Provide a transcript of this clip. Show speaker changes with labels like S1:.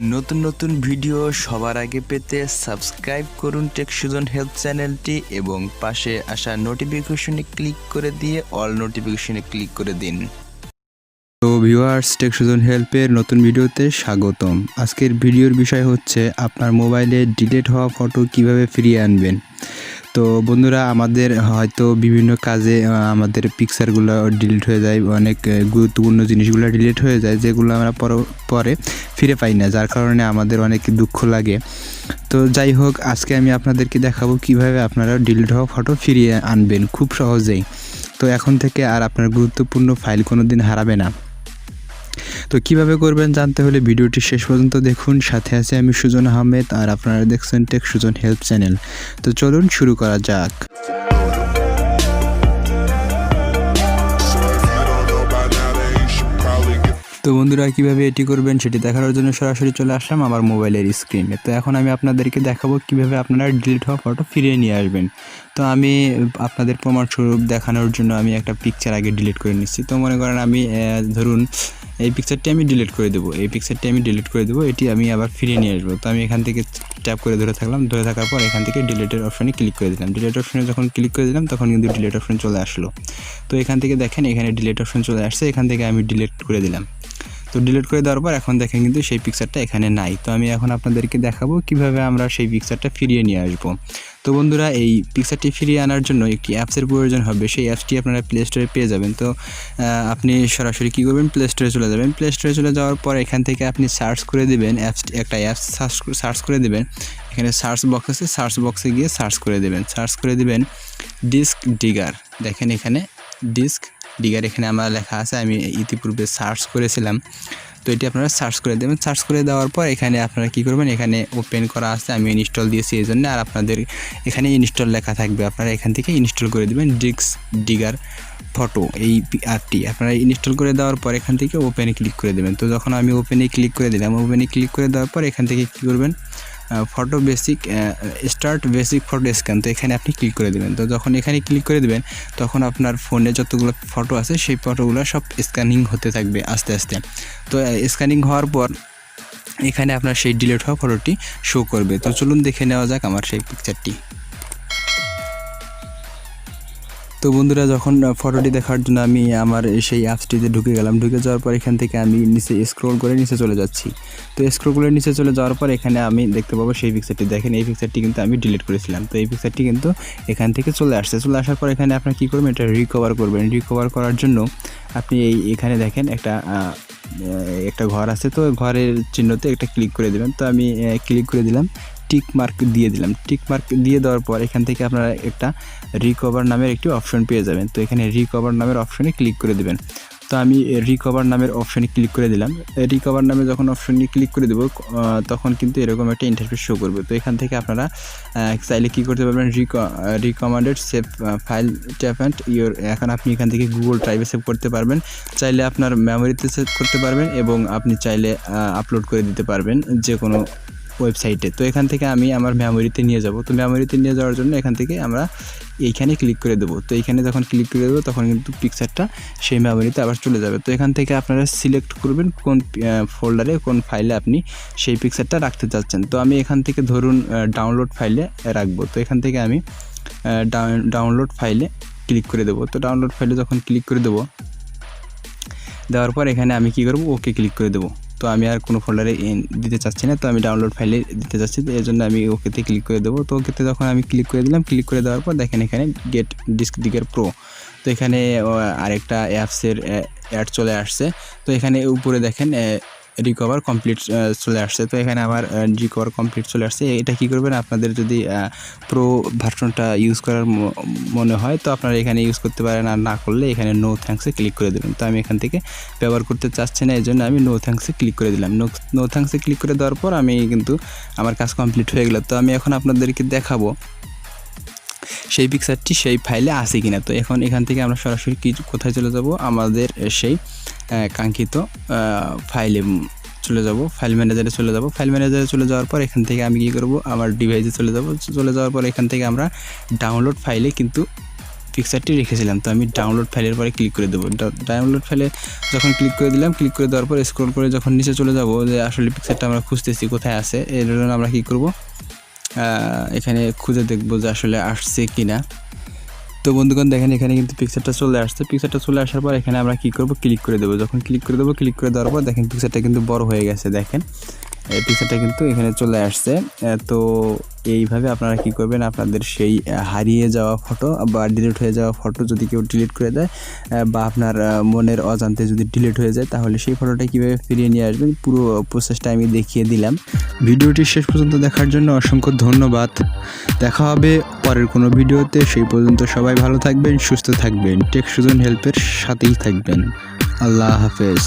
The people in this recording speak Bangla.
S1: নতুন নতুন ভিডিও সবার আগে পেতে সাবস্ক্রাইব করুন টেক সুজন হেল্প চ্যানেলটি এবং পাশে আসা নোটিফিকেশনে ক্লিক করে দিয়ে অল নোটিফিকেশনে ক্লিক করে দিন। তো ভিউয়ার্স, টেক সুজন হেল্পের নতুন ভিডিওতে স্বাগতম। আজকের ভিডিওর বিষয় হচ্ছে আপনার মোবাইলে ডিলিট হওয়া ফটো কিভাবে ফিরিয়ে আনবেন। তো বন্ধুরা, আমাদের হয়তো বিভিন্ন কাজে আমাদের পিকচারগুলো ডিলিট হয়ে যায়, অনেক গুরুত্বপূর্ণ জিনিসগুলো ডিলিট হয়ে যায় যেগুলো আমরা পরে ফিরে পাই না, যার কারণে আমাদের অনেক দুঃখ লাগে। তো যাই হোক, আজকে আমি আপনাদেরকে দেখাবো কিভাবে আপনারা ডিলিট হওয়া ফটো ফিরিয়ে আনবেন খুব সহজেই। তো এখন থেকে আর আপনার গুরুত্বপূর্ণ ফাইল কোনো দিন হারাবে না। তো কিভাবে করবেন জানতে হলে ভিডিওটি শেষ পর্যন্ত দেখুন। সাথে আছে আমি সুজন আহমেদ, আর আপনারা দেখছেন টেক সুজন হেল্প চ্যানেল। তো চলুন শুরু করা যাক। তো বন্ধুরা, কিভাবে এটি করবেন সেটি দেখানোর জন্য সরাসরি চলে আসলাম আমার মোবাইলের স্ক্রিনে। তো এখন আমি আপনাদেরকে দেখাবো কিভাবে আপনারা ডিলিট হওয়া ফটো ফিরিয়ে নিয়ে আসবেন। তো আমি আপনাদের প্রমাণস্বরূপ দেখানোর জন্য আমি একটা পিকচার আগে ডিলিট করে নিচ্ছি। তো মনে করেন আমি ধরুন এই পিকচারটি আমি ডিলিট করে দেবো, এটি আমি আবার ফিরিয়ে নিয়ে আসবো। তো আমি এখান থেকে ট্যাপ করে ধরে থাকার পর এখান থেকে ডিলিটের অপশানে ক্লিক করে দিলাম। ডিলিট অপশানে যখন ক্লিক করে দিলাম তখন কিন্তু ডিলিট অপশান চলে আসলো। তো এখান থেকে দেখেন এখানে ডিলিট অপশান চলে আসছে, এখান থেকে আমি ডিলিট করে দিলাম। তো ডিলিট করে দেওয়ার পর এখন দেখেন কিন্তু সেই পিকচারটা এখানে নাই। তো আমি এখন আপনাদেরকে দেখাবো কিভাবে আমরা সেই পিকচারটা ফিরিয়ে নিয়ে আসবো। তো বন্ধুরা, এই পিকচারটি ফিরিয়ে আনার জন্য একটি অ্যাপসের প্রয়োজন হবে। সেই অ্যাপসটি আপনারা প্লে স্টোরে পেয়ে যাবেন। তো আপনি সরাসরি কী করবেন, প্লে স্টোরে চলে যাবেন। প্লে স্টোরে চলে যাওয়ার পর এখান থেকে আপনি সার্চ করে দেবেন, একটা অ্যাপস সার্চ করে দেবেন। এখানে সার্চ বক্স আছে, সার্চ বক্সে গিয়ে সার্চ করে দেবেন ডিস্ক ডিগার। দেখেন এখানে ডিস্ক ডিগার এখানে আমার লেখা আছে, আমি ইতিপূর্বে সার্চ করেছিলাম। তো এটি আপনারা সার্চ করে দেবেন। সার্চ করে দেওয়ার পর এখানে আপনারা কী করবেন, এখানে ওপেন করা আছে, আমি ইনস্টল দিয়েছি এই জন্য, আর আপনাদের এখানে ইনস্টল লেখা থাকবে, আপনারা এখান থেকে ইনস্টল করে দেবেন ডিস্ক ডিগার ফটো এই অ্যাপটি। আপনারা ইনস্টল করে দেওয়ার পর এখান থেকে ওপেনে ক্লিক করে দেবেন। তো যখন আমি ওপেনে ক্লিক করে দিলাম, ওপেনে ক্লিক করে দেওয়ার পর এখান থেকে কী করবেন, photo basic start basic photo scan, তো এখানে আপনি ক্লিক করে দেবেন। তো যখন এখানে ক্লিক করে দেবেন তখন আপনার ফোনে যতগুলো ফটো আছে সেই ফটোগুলো সব স্ক্যানিং হতে থাকবে আস্তে আস্তে। তো স্ক্যানিং হওয়ার পর এখানে আপনার সেই ডিলিট হওয়া ফটোটি শো করবে। তো চলুন দেখে নেওয়া যাক আমার সেই পিকচারটি। তো বন্ধুরা, যখন ফটোটি দেখার জন্য আমি আমার সেই অ্যাপসটিতে ঢুকে গেলাম, ঢুকে যাওয়ার পর এখান থেকে আমি নিচে স্ক্রল করে নিচে চলে যাচ্ছি। তো স্ক্রল করে নিচে চলে যাওয়ার পর এখানে আমি দেখতে পাবো সেই পিকচারটি। দেখেন এই পিকচারটি কিন্তু আমি ডিলিট করেছিলাম। তো এই পিকচারটি কিন্তু এখান থেকে চলে আসার পর এখানে আপনার কী করবেন, এটা রিকভার করবেন। রিকভার করার জন্য আপনি এখানে দেখেন একটা ঘর আছে, তো ঘরের চিহ্নতে একটা ক্লিক করে দেবেন। তো আমি ক্লিক করে দিলাম, টিক মার্ক দিয়ে দিলাম। টিক মার্ক দিয়ে দেওয়ার পর এখান থেকে আপনারা একটা রিকভার নামের একটি অপশন পেয়ে যাবেন। তো এখানে রিকভার নামের অপশনে ক্লিক করে দেবেন। তো আমি রিকভার নামের অপশনে ক্লিক করে দিলাম। রিকভার নামে যখন অপশনে ক্লিক করে দেবো তখন কিন্তু এরকম একটা ইন্টারফেস শো করবে। তো এখান থেকে আপনারা চাইলে কী করতে পারবেন, recommended save file tap and your, এখন আপনি এখান থেকে গুগল ড্রাইভে সেভ করতে পারবেন, চাইলে আপনার মেমোরিতে সেভ করতে পারবেন, এবং আপনি চাইলে আপলোড করে দিতে পারবেন যে কোনো ওয়েবসাইটে। তো এখান থেকে আমি আমার মেমোরিতে নিয়ে যাব। তো মেমোরিতে নিয়ে যাওয়ার জন্য এখান থেকে আমরা এইখানে ক্লিক করে দেবো। তো এইখানে যখন ক্লিক করে দেবো তখন কিন্তু পিকচারটা সেই মেমোরিতে আবার চলে যাবে। তো এখান থেকে আপনারা সিলেক্ট করবেন কোন ফোল্ডারে কোন ফাইলে আপনি সেই পিকচারটা রাখতে চাচ্ছেন। তো আমি এখান থেকে ধরুন ডাউনলোড ফাইলে রাখবো। তো এখান থেকে আমি ডাউনলোড ফাইলে ক্লিক করে দেবো। তো ডাউনলোড ফাইলে যখন ক্লিক করে দেওয়ার পর এখানে আমি কী করবো, ওকে ক্লিক করে দেবো। তো আমি আর কোনো ফোল্ডারে দিতে চাচ্ছি না, তো আমি ডাউনলোড ফাইলে দিতে চাচ্ছি, তো এর জন্য আমি ওকেতে ক্লিক করে দেবো। তো ওকেতে যখন আমি ক্লিক করে দিলাম, ক্লিক করে দেওয়ার পর দেখেন এখানে গেট ডিস্ক ডিগার প্রো, তো এখানে আরেকটা অ্যাপসের অ্যাড চলে আসছে। তো এখানে উপরে দেখেন রিকভার কমপ্লিট চলে আসছে। তো এখানে আমার রিকভার কমপ্লিট চলে আসছে। এটা কী করবেন, আপনাদের যদি প্রো ভার্সনটা ইউজ করার মনে হয় তো আপনারা এখানে ইউজ করতে পারেন, আর না করলে এখানে নো থ্যাঙ্কসে ক্লিক করে দেবেন। তো আমি এখান থেকে ব্যবহার করতে চাচ্ছি না, এই জন্য আমি নো থ্যাঙ্কসে ক্লিক করে দিলাম। নো থ্যাঙ্কসে ক্লিক করে দেওয়ার পর আমি কিন্তু আমার কাজ কমপ্লিট হয়ে গেল। তো আমি এখন আপনাদেরকে দেখাবো সেই পিকচারটি সেই ফাইলে আছে কিনা। তো এখন এখান থেকে আমরা সরাসরি কোথায় চলে যাব, আমাদের সেই কাঙ্ক্ষিত ফাইলে চলে যাব, ফাইল ম্যানেজারে চলে যাব। ফাইল ম্যানেজারে চলে যাওয়ার পর এখান থেকে আমি কী করব, আমার ডিভাইসে চলে যাওয়ার পর এখান থেকে আমরা ডাউনলোড ফাইলে কিন্তু পিকচারটি রেখেছিলাম। তো আমি ডাউনলোড ফাইলের পরে ক্লিক করে দেবো। ডাউনলোড ফাইলে যখন ক্লিক করে দিলাম, ক্লিক করে দেওয়ার পর স্ক্রল করে যখন নিচে চলে যাব যে আসলে পিকচারটা আমরা খুঁজতেছি কোথায় আছে, এর জন্য আমরা কী করব, এখানে খুঁজে দেখব যে আসলে আসছে কি না। তো বন্ধুগণ দেখেন এখানে কিন্তু পিকচারটা চলে আসছে। পিকচারটা চলে আসার পর এখানে আমরা কী করব, ক্লিক করে দেবো। যখন ক্লিক করে দেবো, ক্লিক করে দেওয়ার পর দেখেন পিকচারটা কিন্তু বড় হয়ে গেছে। দেখেন এই পিকচারটা কিন্তু এখানে চলে আসছে। তো এইভাবে আপনারা কি করবেন, আপনাদের সেই হারিয়ে যাওয়া ফটো বা ডিলিট হয়ে যাওয়া ফটো যদি কেউ ডিলিট করে দেয় বা আপনার মনের অজান্তে যদি ডিলিট হয়ে যায়, তাহলে সেই ফটোটা কীভাবে ফিরিয়ে নিয়ে আসবেন পুরো প্রসেসটা আমি দেখিয়ে দিলাম। ভিডিওটি শেষ পর্যন্ত দেখার জন্য অসংখ্য ধন্যবাদ। দেখা হবে পরের কোনো ভিডিওতে। সেই পর্যন্ত সবাই ভালো থাকবেন, সুস্থ থাকবেন, টেক সুজন হেল্পের সাথেই থাকবেন। আল্লাহ হাফেজ।